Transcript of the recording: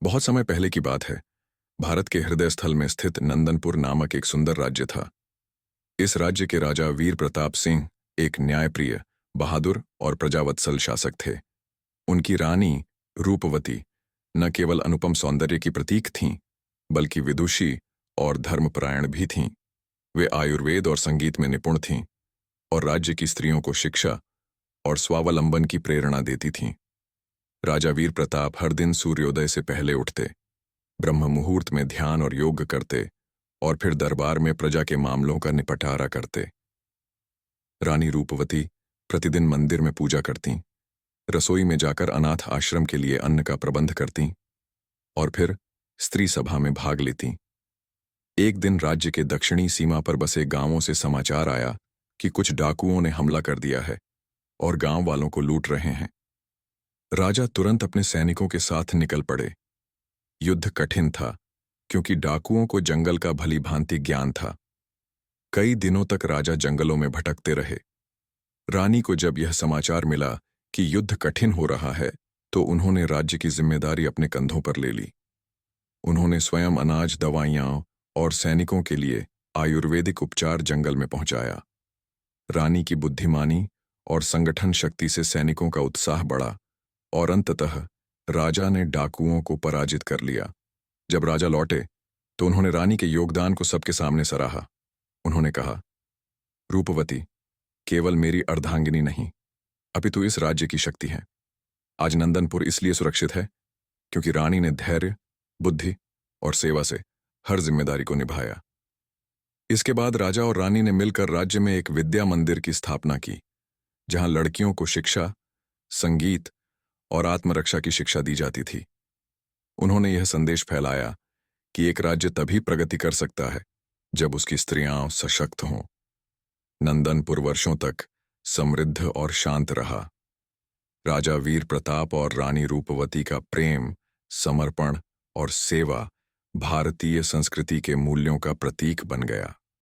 बहुत समय पहले की बात है। भारत के हृदय स्थल में स्थित नंदनपुर नामक एक सुंदर राज्य था। इस राज्य के राजा वीर प्रताप सिंह एक न्यायप्रिय, बहादुर और प्रजावत्सल शासक थे। उनकी रानी रूपवती न केवल अनुपम सौंदर्य की प्रतीक थीं, बल्कि विदुषी और धर्मपरायण भी थीं। वे आयुर्वेद और संगीत में निपुण थीं और राज्य की स्त्रियों को शिक्षा और स्वावलंबन की प्रेरणा देती थीं। राजा वीर प्रताप हर दिन सूर्योदय से पहले उठते, ब्रह्म मुहूर्त में ध्यान और योग करते और फिर दरबार में प्रजा के मामलों का निपटारा करते। रानी रूपवती प्रतिदिन मंदिर में पूजा करतीं, रसोई में जाकर अनाथ आश्रम के लिए अन्न का प्रबंध करतीं और फिर स्त्री सभा में भाग लेतीं। एक दिन राज्य के दक्षिणी सीमा पर बसे गांवों से समाचार आया कि कुछ डाकुओं ने हमला कर दिया है और गांव वालों को लूट रहे हैं। राजा तुरंत अपने सैनिकों के साथ निकल पड़े। युद्ध कठिन था, क्योंकि डाकुओं को जंगल का भली भांति ज्ञान था। कई दिनों तक राजा जंगलों में भटकते रहे। रानी को जब यह समाचार मिला कि युद्ध कठिन हो रहा है, तो उन्होंने राज्य की जिम्मेदारी अपने कंधों पर ले ली। उन्होंने स्वयं अनाज, दवाइयां और सैनिकों के लिए आयुर्वेदिक उपचार जंगल में पहुंचाया। रानी की बुद्धिमानी और संगठन शक्ति से सैनिकों का उत्साह बढ़ा और अंततः राजा ने डाकुओं को पराजित कर लिया। जब राजा लौटे तो उन्होंने रानी के योगदान को सबके सामने सराहा। उन्होंने कहा, रूपवती केवल मेरी अर्धांगिनी नहीं, अपितु इस राज्य की शक्ति है। आज नंदनपुर इसलिए सुरक्षित है क्योंकि रानी ने धैर्य, बुद्धि और सेवा से हर जिम्मेदारी को निभाया। इसके बाद राजा और रानी ने मिलकर राज्य में एक विद्या मंदिर की स्थापना की, जहां लड़कियों को शिक्षा, संगीत और आत्मरक्षा की शिक्षा दी जाती थी। उन्होंने यह संदेश फैलाया कि एक राज्य तभी प्रगति कर सकता है जब उसकी स्त्रियां सशक्त हों। नंदनपुर वर्षों तक समृद्ध और शांत रहा। राजा वीर प्रताप और रानी रूपवती का प्रेम, समर्पण और सेवा भारतीय संस्कृति के मूल्यों का प्रतीक बन गया।